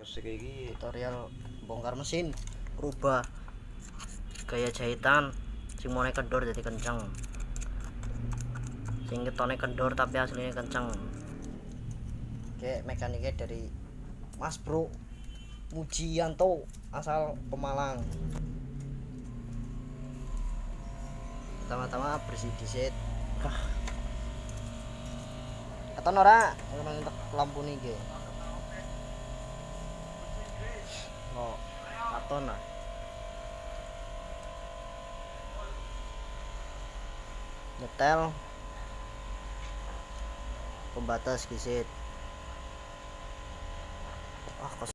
Tutorial bongkar mesin, rubah gaya jahitan sing mulai kendor jadi kenceng, sing ketone kendor tapi aslinya kenceng. Kayak mekaniknya dari Mas Bro Mujianto asal Pemalang. Pertama-tama bersih disit. Katon ora untuk lampu niki. Oh, katon lah. Nyetel pembatas kisit.